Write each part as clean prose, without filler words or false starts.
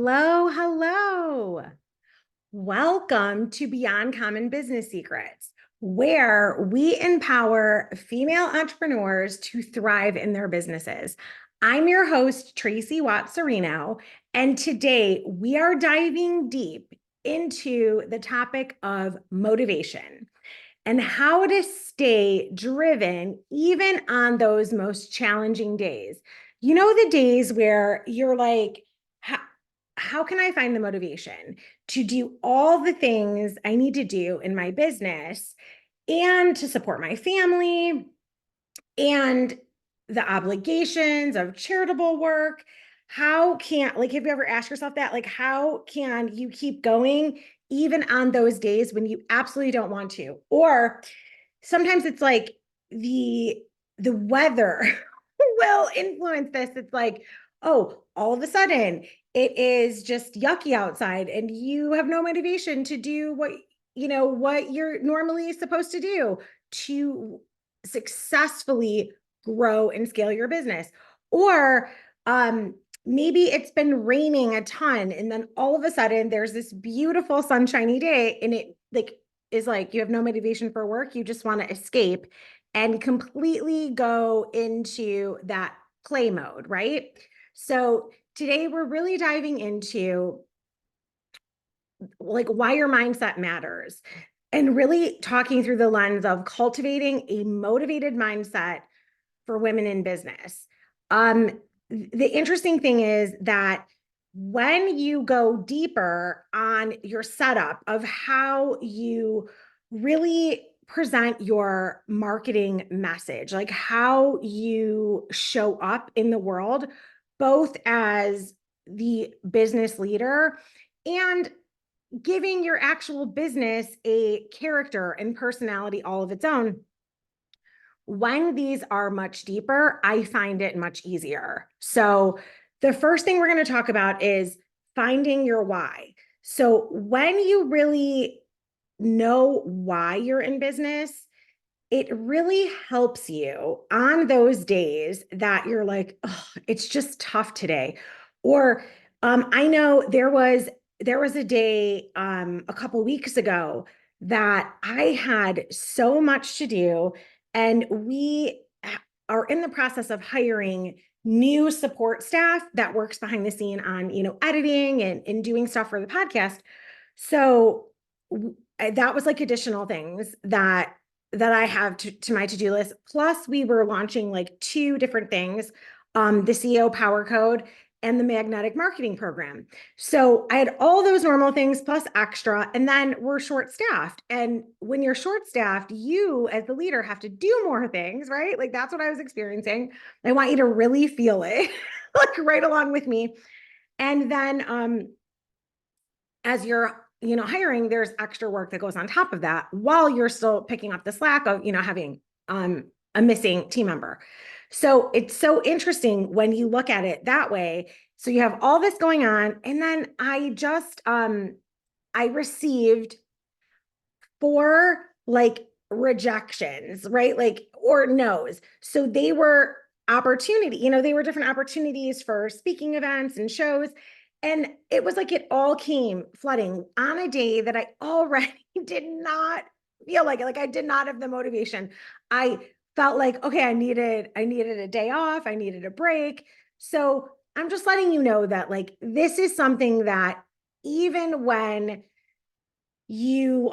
Hello, hello. Welcome to Beyond Common Business Secrets, where we empower female entrepreneurs to thrive in their businesses. I'm your host, Tracy Watt-Serino, and today we are diving deep into the topic of motivation and how to stay driven even on those most challenging days. You know, the days where you're like, how can I find the motivation to do all the things I need to do in my business and to support my family and the obligations of charitable work? How can, like, have you ever asked yourself that? Like, how can you keep going even on those days when you absolutely don't want to? Or sometimes it's like the weather will influence this. It's like, oh, all of a sudden it is just yucky outside and you have no motivation to do what you're normally supposed to do to successfully grow and scale your business. Or maybe it's been raining a ton and then all of a sudden there's this beautiful sunshiny day and it is like you have no motivation for work. You just want to escape and completely go into that play mode, right? So today we're really diving into like why your mindset matters and really talking through the lens of cultivating a motivated mindset for women in business. The interesting thing is that when you go deeper on your setup of how you really present your marketing message, like how you show up in the world, both as the business leader and giving your actual business a character and personality all of its own. When these are much deeper, I find it much easier. So the first thing we're going to talk about is finding your why. So when you really know why you're in business, it really helps you on those days that you're like, oh, it's just tough today. Or I know there was a day a couple weeks ago that I had so much to do, and we are in the process of hiring new support staff that works behind the scene on editing and doing stuff for the podcast. So that was like additional things that I have to my to-do list. Plus, we were launching like two different things, the CEO Power Code and the Magnetic Marketing Program. So I had all those normal things plus extra, and then we're short-staffed. And when you're short-staffed, you as the leader have to do more things, right? Like that's what I was experiencing. I want you to really feel it, like right along with me. And then as you're hiring, there's extra work that goes on top of that while you're still picking up the slack of having a missing team member. So it's so interesting when you look at it that way. So you have all this going on, and then I received 4 like rejections, right? Like, or no's. So they were they were different opportunities for speaking events and shows. And it was like it all came flooding on a day that I already did not feel like it. Like I did not have the motivation. I felt like, okay, I needed a day off. I needed a break. So I'm just letting you know that like this is something that even when you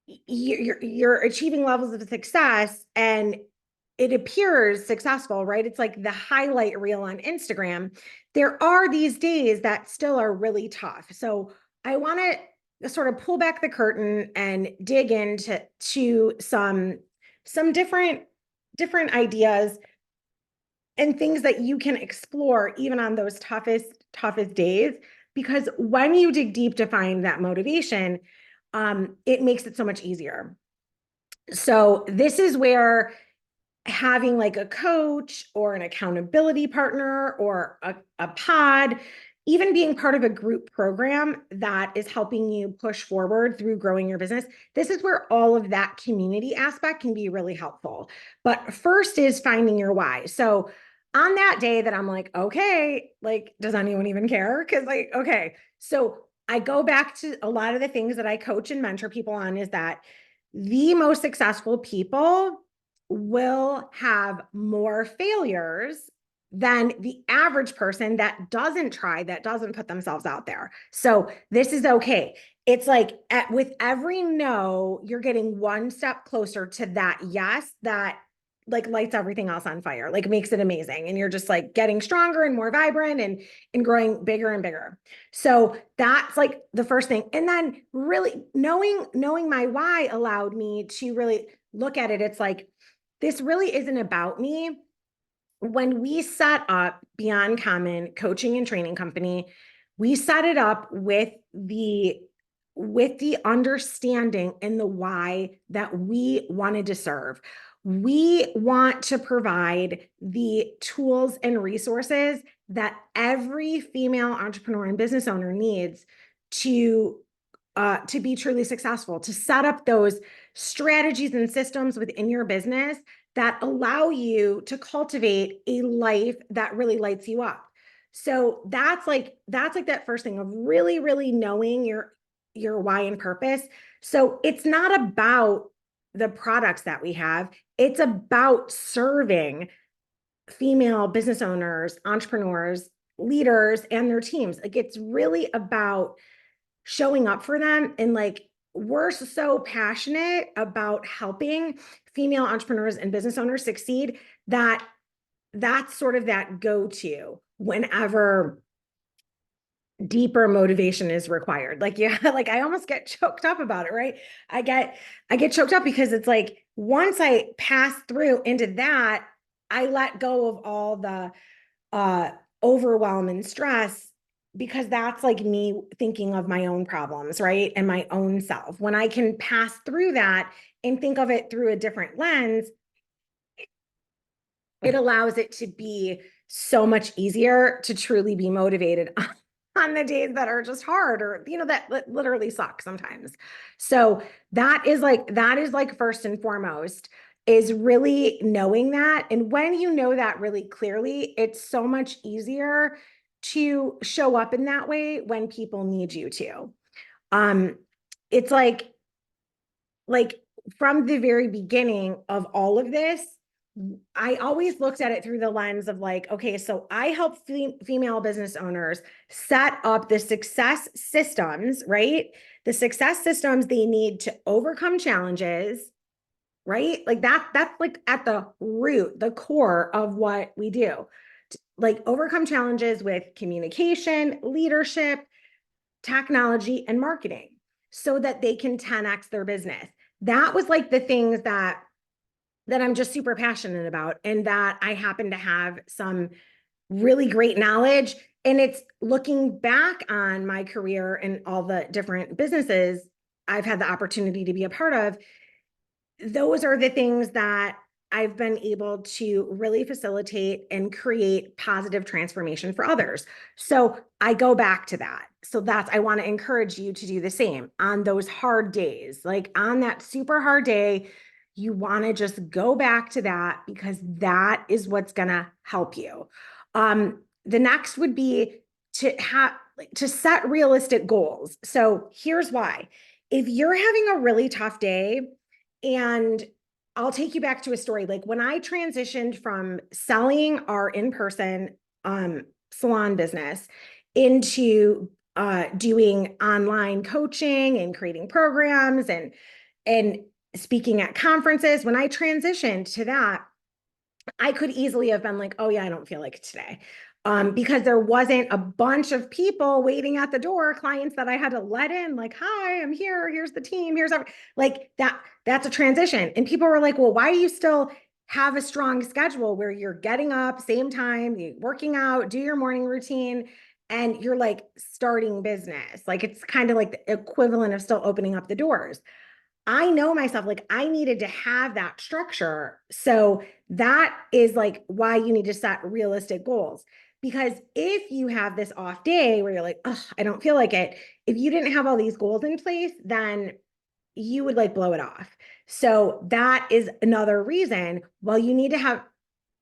you're achieving levels of success and it appears successful, right? It's like the highlight reel on Instagram. There are these days that still are really tough. So I want to sort of pull back the curtain and dig into some different ideas and things that you can explore even on those toughest days, because when you dig deep to find that motivation, it makes it so much easier. So this is where having like a coach or an accountability partner or a pod, even being part of a group program that is helping you push forward through growing your business, this is where all of that community aspect can be really helpful. But first is finding your why. So on that day that I'm like, okay, like, does anyone even care? Cause like, okay. So I go back to a lot of the things that I coach and mentor people on is that the most successful people will have more failures than the average person that doesn't try, that doesn't put themselves out there. So this is okay. It's like with every no, you're getting one step closer to that yes, that like lights everything else on fire, like makes it amazing. And you're just like getting stronger and more vibrant and growing bigger and bigger. So that's like the first thing. And then really knowing my why allowed me to really look at it. It's like, this really isn't about me. When we set up Beyond Common coaching and training company, we set it up with the understanding and the why that we wanted to serve. We want to provide the tools and resources that every female entrepreneur and business owner needs to be truly successful, to set up those strategies and systems within your business that allow you to cultivate a life that really lights you up. So that's like that first thing of really, really knowing your why and purpose. So it's not about the products that we have. It's about serving female business owners, entrepreneurs, leaders, and their teams. Like it's really about showing up for them. And like, we're so passionate about helping female entrepreneurs and business owners succeed that that's sort of that go-to whenever deeper motivation is required. Like, yeah, like I almost get choked up about it, right? I get choked up because it's like, once I pass through into that, I let go of all the uh overwhelm and stress, because that's like me thinking of my own problems, right? And my own self. When I can pass through that and think of it through a different lens, it allows it to be so much easier to truly be motivated on the days that are just hard, or that literally suck sometimes. So that is like first and foremost, is really knowing that. And when you know that really clearly, it's so much easier to show up in that way when people need you to. um it's like from the very beginning of all of this, I always looked at it through the lens of like, okay, so I help female business owners set up the success systems, right? The success systems they need to overcome challenges, right? Like that's like at the root, the core of what we do. Like overcome challenges with communication, leadership, technology, and marketing so that they can 10x their business. That was like the things that I'm just super passionate about, and that I happen to have some really great knowledge. And it's looking back on my career and all the different businesses I've had the opportunity to be a part of, those are the things that I've been able to really facilitate and create positive transformation for others. So I go back to that. So I want to encourage you to do the same on those hard days. Like on that super hard day, you want to just go back to that, because that is what's going to help you. The next would be to set realistic goals. So here's why. If you're having a really tough day, and I'll take you back to a story. Like when I transitioned from selling our in-person salon business into doing online coaching and creating programs and speaking at conferences, when I transitioned to that, I could easily have been like, oh yeah, I don't feel like it today. Because there wasn't a bunch of people waiting at the door, clients that I had to let in, like, hi, I'm here. Here's the team. Like that's a transition. And people were like, well, why do you still have a strong schedule where you're getting up same time, you're working out, do your morning routine, and you're like starting business? Like it's kind of like the equivalent of still opening up the doors. I know myself, like I needed to have that structure. So that is like why you need to set realistic goals. Because if you have this off day where you're like, oh, I don't feel like it, if you didn't have all these goals in place, then you would like blow it off. So that is another reason. Well, you need to have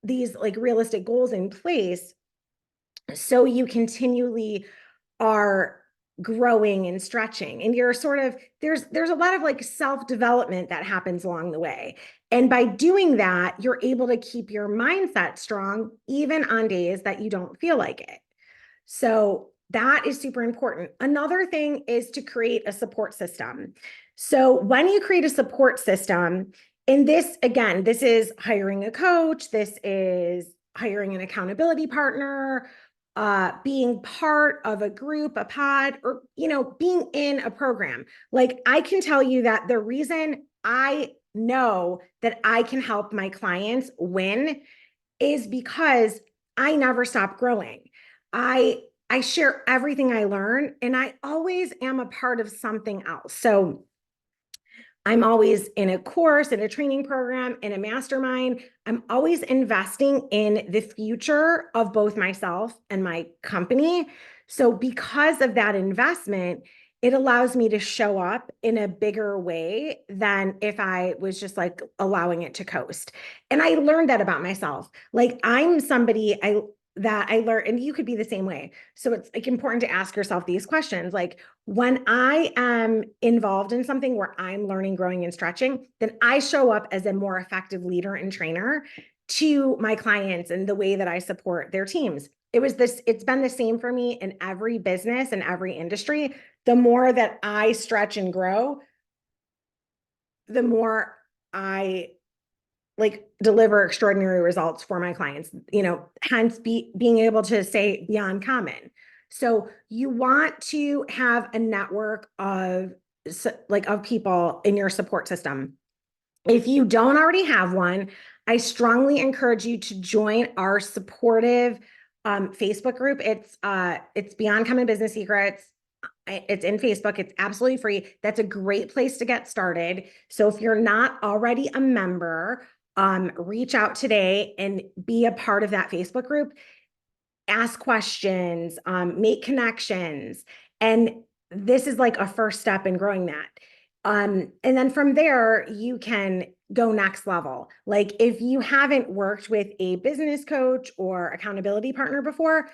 these like realistic goals in place so you continually are growing and stretching, and you're sort of, there's a lot of like self-development that happens along the way. And by doing that, you're able to keep your mindset strong even on days that you don't feel like it. So that is super important. Another thing is to create a support system. So when you create a support system, and this, again, this is hiring a coach, this is hiring an accountability partner, being part of a group, a pod, or, being in a program. Like, I can tell you that the reason I know that I can help my clients win is because I never stop growing. I share everything I learn, and I always am a part of something else. So I'm always in a course, in a training program, in a mastermind. I'm always investing in the future of both myself and my company. So because of that investment, it allows me to show up in a bigger way than if I was just like allowing it to coast. And I learned that about myself. Like, I'm somebody that I learned, and you could be the same way. So it's like important to ask yourself these questions. Like, when I am involved in something where I'm learning, growing, and stretching, then I show up as a more effective leader and trainer to my clients and the way that I support their teams. It's been the same for me in every business and every industry. The more that I stretch and grow, the more I like deliver extraordinary results for my clients, hence being able to say beyond common. So you want to have a network of of people in your support system. If you don't already have one, I strongly encourage you to join our supportive Facebook group. It's Beyond Common Business Secrets. It's in Facebook. It's absolutely free. That's a great place to get started. So if you're not already a member, reach out today and be a part of that Facebook group. Ask questions, make connections. And this is like a first step in growing that. And then from there, you can go next level. Like, if you haven't worked with a business coach or accountability partner before,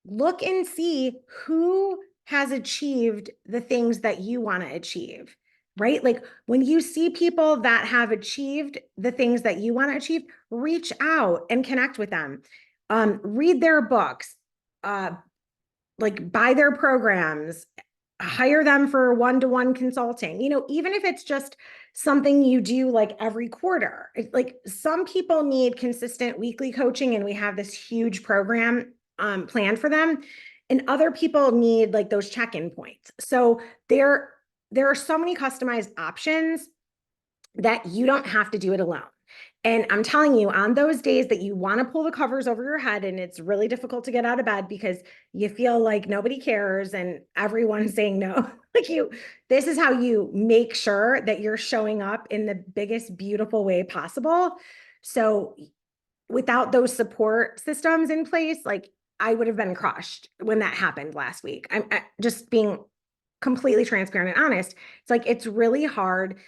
look and see who has achieved the things that you want to achieve, right? Like, when you see people that have achieved the things that you want to achieve, reach out and connect with them. Read their books, like buy their programs, hire them for one-to-one consulting, even if it's just something you do like every quarter. Like, some people need consistent weekly coaching, and we have this huge program planned for them. And other people need like those check-in points. So there are so many customized options that you don't have to do it alone. And I'm telling you, on those days that you want to pull the covers over your head and it's really difficult to get out of bed because you feel like nobody cares and everyone's saying no, this is how you make sure that you're showing up in the biggest, beautiful way possible. So without those support systems in place, like, I would have been crushed when that happened last week. I just being completely transparent and honest. It's like, it's really hard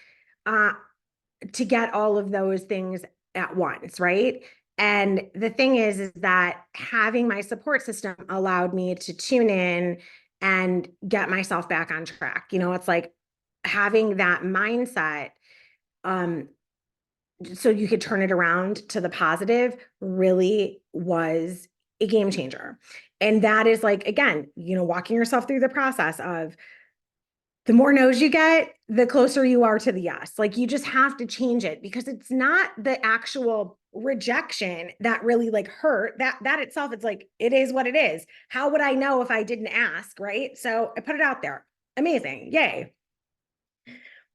to get all of those things at once, right? And the thing is that having my support system allowed me to tune in and get myself back on track. It's like having that mindset, so you could turn it around to the positive, really was a game changer. And that is like, again, walking yourself through the process of, the more no's you get, the closer you are to the yes. Like, you just have to change it, because it's not the actual rejection that really like hurt. That itself, it's like, it is what it is. How would I know if I didn't ask, right? So I put it out there. Amazing. Yay.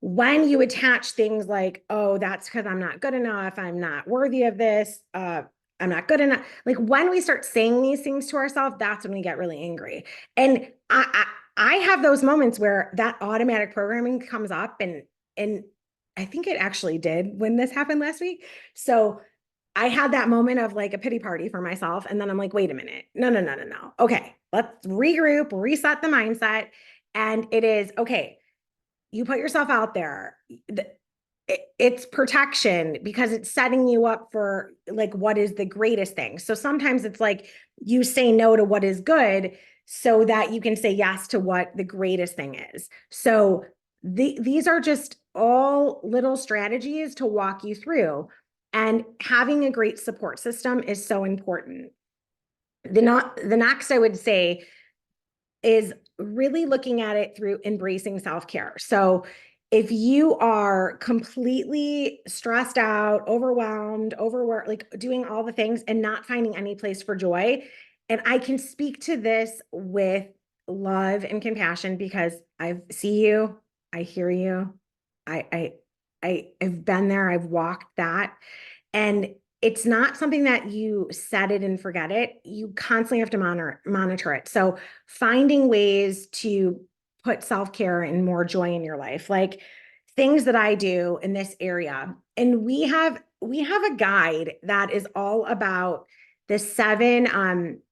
When you attach things like, oh, that's because I'm not good enough, I'm not worthy of this, I'm not good enough. Like, when we start saying these things to ourselves, that's when we get really angry. And I have those moments where that automatic programming comes up, and I think it actually did when this happened last week. So I had that moment of like a pity party for myself. And then I'm like, wait a minute. No, no, no, no, no. Okay, let's regroup, reset the mindset. And it is okay. You put yourself out there. it's protection because it's setting you up for like what is the greatest thing. So sometimes it's like you say no to what is good so that you can say yes to what the greatest thing is. So these are just all little strategies to walk you through. And having a great support system is so important. The next I would say is really looking at it through embracing self-care. So if you are completely stressed out, overwhelmed, overworked, like doing all the things and not finding any place for joy, and I can speak to this with love and compassion because I see you, I hear you, I I've been there, I've walked that, and it's not something that you set it and forget it. You constantly have to monitor it. So finding ways to put self-care and more joy in your life, like things that I do in this area. And we have a guide that is all about the seven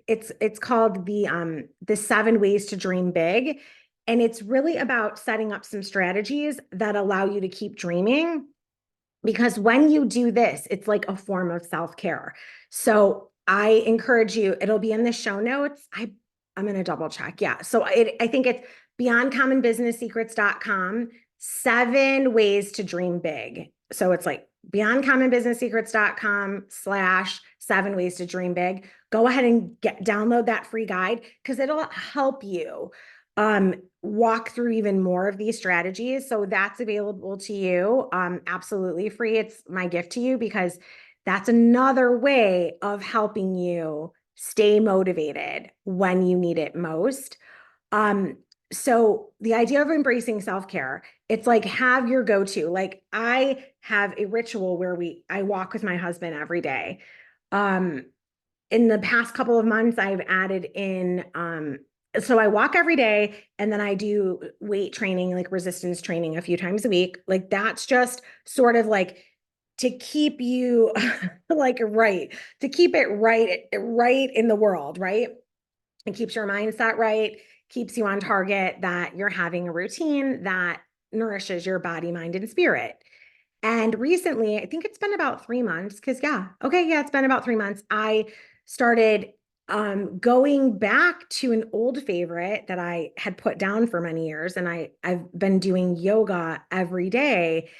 it's called the 7 ways to dream big, and it's really about setting up some strategies that allow you to keep dreaming, because when you do this, it's like a form of self-care. So I encourage you, it'll be in the show notes. I'm going to double check. Yeah. So I think it's beyondcommonbusinesssecrets.com, 7 ways to dream big. So it's like beyondcommonbusinesssecrets.com/7 ways to dream big. Go ahead and download that free guide because it'll help you walk through even more of these strategies. So that's available to you, absolutely free. It's my gift to you because that's another way of helping you stay motivated when you need it most. Um, so the idea of embracing self-care, it's like have your go-to. Like I have a ritual where I walk with my husband every day. Um, in the past couple of months, I've added in, so I walk every day and then I do weight training, like resistance training a few times a week. Like that's just sort of like to keep you like right, to keep it right in the world, right? It keeps your mindset right, keeps you on target, that you're having a routine that nourishes your body, mind, and spirit. And recently, I think it's been about 3 months, because it's been about 3 months. I started going back to an old favorite that I had put down for many years, and I've been doing yoga every day.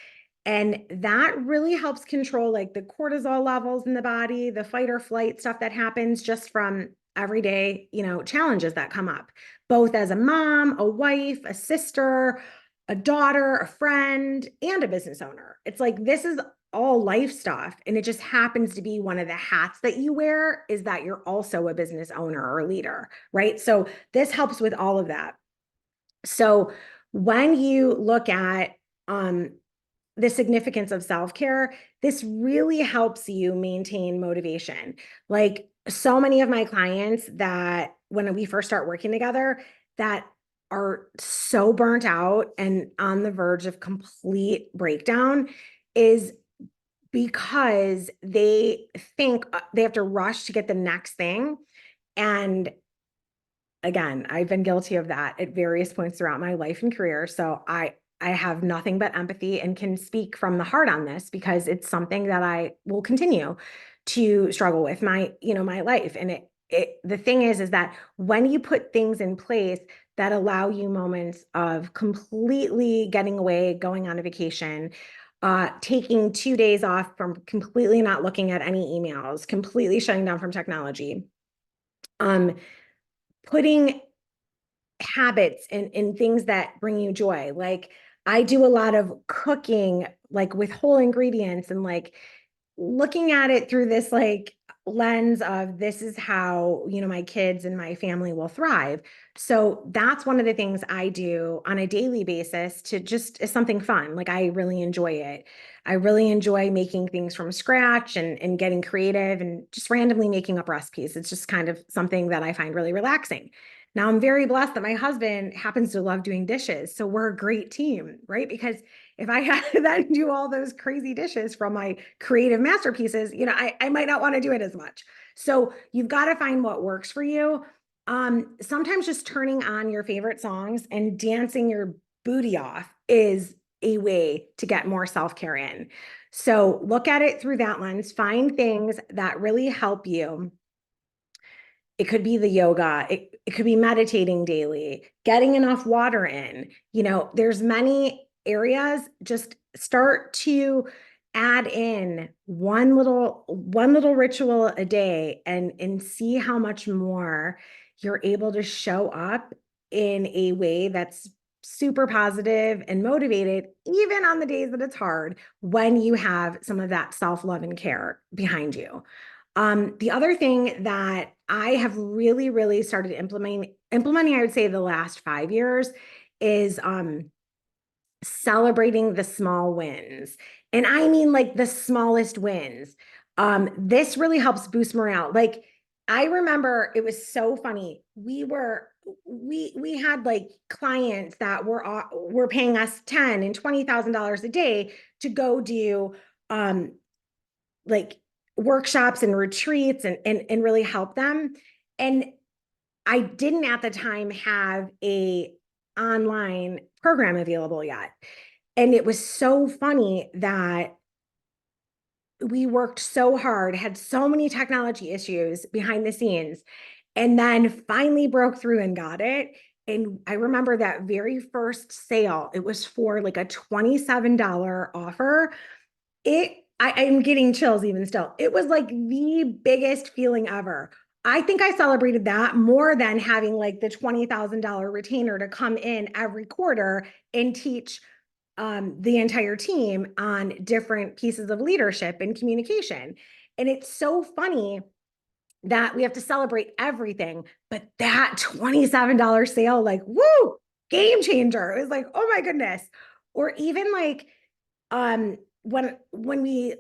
And that really helps control like the cortisol levels in the body, the fight or flight stuff that happens just from everyday, challenges that come up, both as a mom, a wife, a sister, a daughter, a friend, and a business owner. It's like this is all life stuff. And it just happens to be one of the hats that you wear is that you're also a business owner or a leader, right? So this helps with all of that. So when you look at the significance of self-care, this really helps you maintain motivation. Like so many of my clients that when we first start working together that are so burnt out and on the verge of complete breakdown is because they think they have to rush to get the next thing. And again, I've been guilty of that at various points throughout my life and career. So I have nothing but empathy and can speak from the heart on this because it's something that I will continue to struggle with my life. And the thing is that when you put things in place that allow you moments of completely getting away, going on a vacation, taking 2 days off from completely not looking at any emails, completely shutting down from technology, putting habits and things that bring you joy. Like I do a lot of cooking, like with whole ingredients and like looking at it through this like lens of this is how, my kids and my family will thrive. So that's one of the things I do on a daily basis to just is something fun. Like I really enjoy it. I really enjoy making things from scratch and getting creative and just randomly making up recipes. It's just kind of something that I find really relaxing. Now, I'm very blessed that my husband happens to love doing dishes. So we're a great team, right? Because if I had to then do all those crazy dishes from my creative masterpieces, I might not want to do it as much. So you've got to find what works for you. Sometimes just turning on your favorite songs and dancing your booty off is a way to get more self-care in. So look at it through that lens, find things that really help you. It could be the yoga. It could be meditating daily, getting enough water in. There's many areas. Just start to add in one little ritual a day and see how much more you're able to show up in a way that's super positive and motivated, even on the days that it's hard, when you have some of that self-love and care behind you. The other thing that I have really, really started implementing, I would say the last 5 years, is celebrating the small wins. And I mean like the smallest wins. This really helps boost morale. Like, I remember it was so funny. We had like clients that were paying us $10,000 and $20,000 a day to go do like workshops and retreats and really help them. And I didn't at the time have a online program available yet. And it was so funny that we worked so hard, had so many technology issues behind the scenes, and then finally broke through and got it. And I remember that very first sale, it was for like a $27 offer. I'm getting chills even still. It was like the biggest feeling ever. I think I celebrated that more than having like the $20,000 retainer to come in every quarter and teach the entire team on different pieces of leadership and communication. And it's so funny that we have to celebrate everything, but that $27 sale, like, woo, game changer. It was like, oh my goodness. Or even like, when we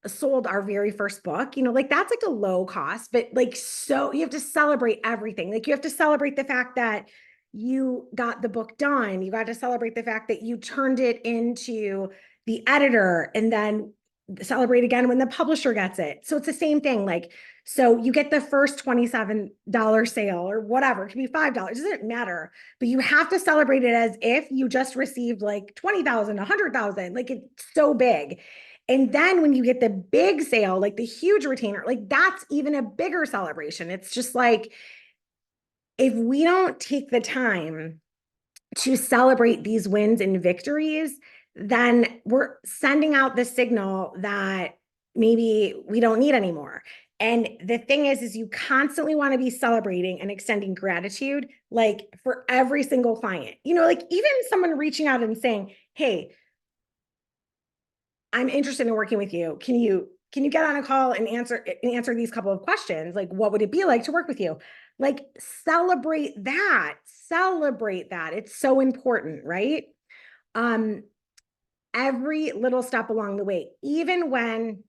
sold our very first book, like that's like a low cost, but like, so you have to celebrate everything. Like, you have to celebrate the fact that you got the book done. You got to celebrate the fact that you turned it into the editor, and then celebrate again when the publisher gets it. So it's the same thing. Like, so you get the first $27 sale or whatever, it could be $5, it doesn't matter, but you have to celebrate it as if you just received like 20,000, 100,000, like it's so big. And then when you get the big sale, like the huge retainer, like that's even a bigger celebration. It's just like, if we don't take the time to celebrate these wins and victories, then we're sending out the signal that maybe we don't need anymore. And the thing is you constantly want to be celebrating and extending gratitude, like for every single client. Like even someone reaching out and saying, hey, I'm interested in working with you. Can you get on a call and answer these couple of questions? Like, what would it be like to work with you? Like, celebrate that. Celebrate that. It's so important, right? Every little step along the way, even when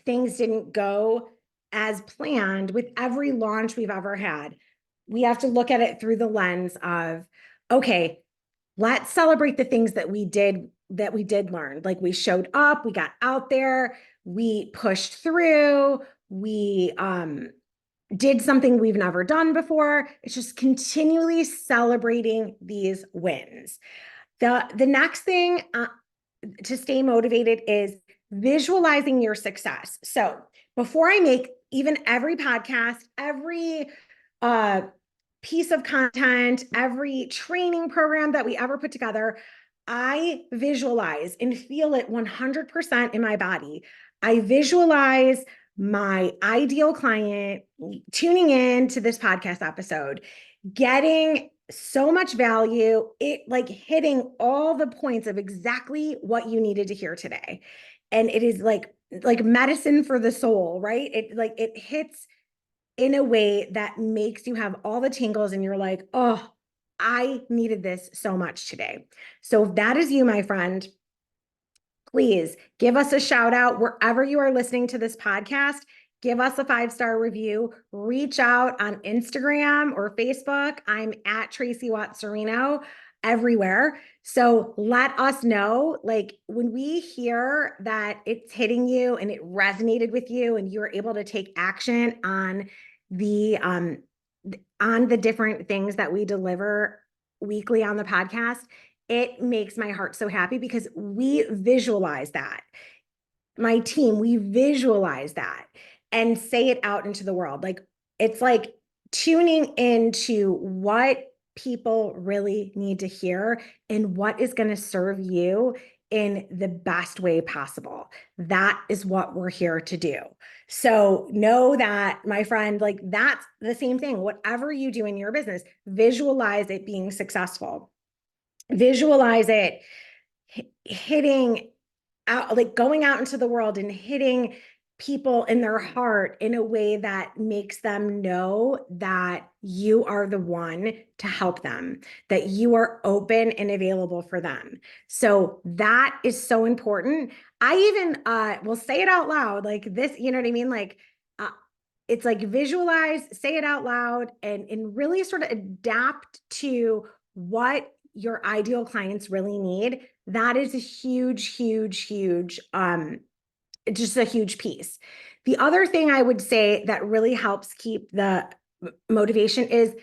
things didn't go as planned with every launch we've ever had, we have to look at it through the lens of, okay, let's celebrate the things that we did learn. Like, we showed up, we got out there, we pushed through, we did something we've never done before. It's just continually celebrating these wins. The next thing to stay motivated is visualizing your success. So before I make even every podcast, every piece of content, every training program that we ever put together, I visualize and feel it 100% in my body. I visualize my ideal client tuning in to this podcast episode, getting so much value, it like hitting all the points of exactly what you needed to hear today. And it is like medicine for the soul, right? It hits in a way that makes you have all the tingles and you're like, oh, I needed this so much today. So if that is you, my friend, please give us a shout out wherever you are listening to this podcast. Give us a 5-star review. Reach out on Instagram or Facebook. I'm at Tracy Watt-Serino everywhere. So let us know, like, when we hear that it's hitting you and it resonated with you and you're able to take action on the different things that we deliver weekly on the podcast. it makes my heart so happy because we visualize that. My team, we visualize that and say it out into the world. Like it's like tuning into what people really need to hear and what is going to serve you in the best way possible. That is what we're here to do. So know that, my friend, like that's the same thing. Whatever you do in your business, visualize it being successful. Visualize it hitting out, like going out into the world and hitting people in their heart in a way that makes them know that you are the one to help them, that you are open and available for them. So that is so important. I even will say it out loud, like this, you know what I mean? Like uh, it's like visualize, say it out loud, and really sort of adapt to what your ideal clients really need. That is a huge, huge, huge, just a huge piece. The other thing I would say that really helps keep the motivation is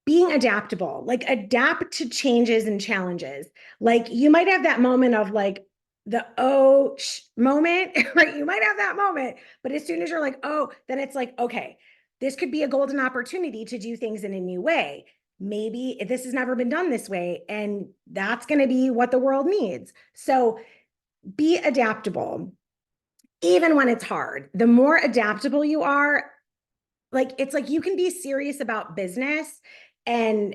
being adaptable, like adapt to changes and challenges. Like you might have that moment of like the moment, right? You might have that moment, but as soon as you're like, oh, then it's like, okay, this could be a golden opportunity to do things in a new way. Maybe this has never been done this way, and that's going to be what the world needs. So be adaptable, even when it's hard. The more adaptable you are, like it's like you can be serious about business, and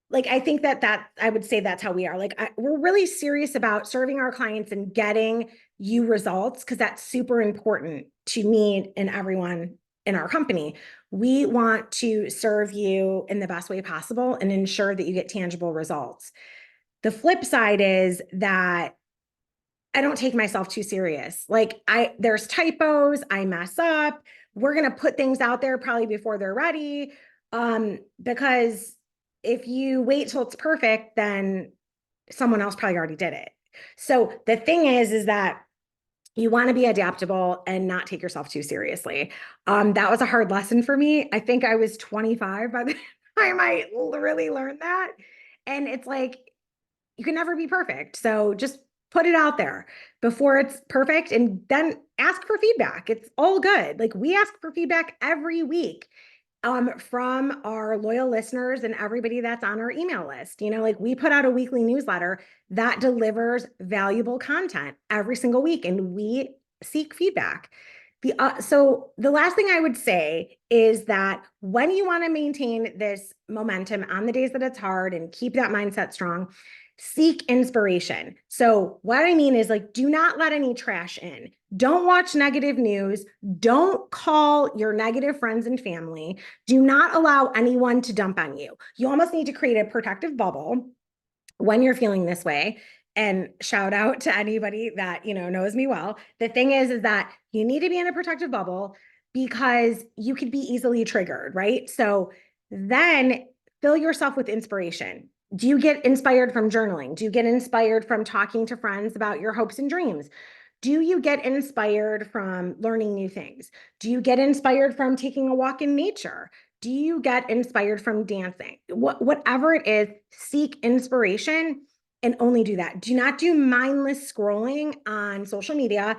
like I think that I would say that's how we are. Like we're really serious about serving our clients and getting you results, because that's super important to me and everyone in our company. We want to serve you in the best way possible and ensure that you get tangible results. The flip side is that I don't take myself too serious. Like there's typos, I mess up. We're going to put things out there probably before they're ready. Because if you wait till it's perfect, then someone else probably already did it. So the thing is that you want to be adaptable and not take yourself too seriously. That was a hard lesson for me. I think I was 25 by the time I really learned that. And it's like, you can never be perfect. So just put it out there before it's perfect and then ask for feedback. It's all good. Like we ask for feedback every week from our loyal listeners and everybody that's on our email list. You know, like we put out a weekly newsletter that delivers valuable content every single week, and we seek feedback. So the last thing I would say is that when you want to maintain this momentum on the days that it's hard and keep that mindset strong, seek inspiration. So what I mean is, like, do not let any trash in. Don't watch negative news. Don't call your negative friends and family. Do not allow anyone to dump on you. You almost need to create a protective bubble when you're feeling this way. And shout out to anybody that, you know, knows me well. The thing is that you need to be in a protective bubble because you could be easily triggered, right? So then fill yourself with inspiration. Do you get inspired from journaling? Do you get inspired from talking to friends about your hopes and dreams? Do you get inspired from learning new things? Do you get inspired from taking a walk in nature? Do you get inspired from dancing? Whatever it is, seek inspiration and only do that. Do not do mindless scrolling on social media.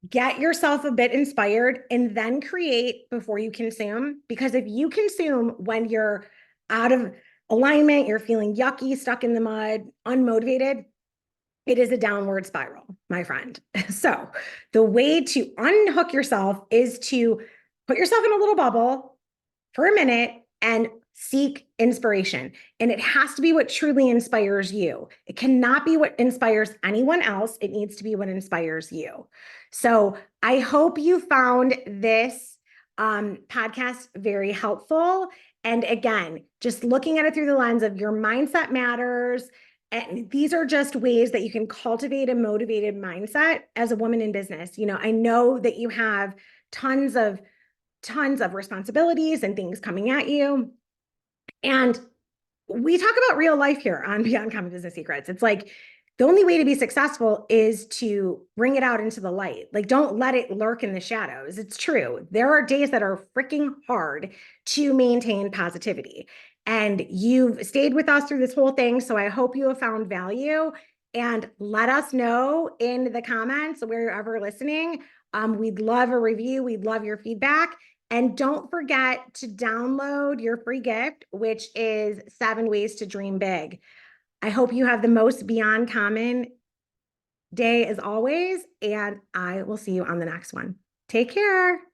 Get yourself a bit inspired and then create before you consume. Because if you consume when you're out of alignment, you're feeling yucky, stuck in the mud, unmotivated, it is a downward spiral, my friend. So the way to unhook yourself is to put yourself in a little bubble for a minute and seek inspiration. And it has to be what truly inspires you. It cannot be what inspires anyone else. It needs to be what inspires you. So I hope you found this podcast very helpful. And again, just looking at it through the lens of your mindset matters. And these are just ways that you can cultivate a motivated mindset as a woman in business. You know, I know that you have tons of responsibilities and things coming at you. And we talk about real life here on Beyond Common Business Secrets. It's like the only way to be successful is to bring it out into the light. Like, don't let it lurk in the shadows. It's true. There are days that are freaking hard to maintain positivity. And you've stayed with us through this whole thing. So I hope you have found value, and let us know in the comments wherever listening. We'd love a review. We'd love your feedback. And don't forget to download your free gift, which is 7 Ways to Dream Big. I hope you have the most beyond common day as always, and I will see you on the next one. Take care.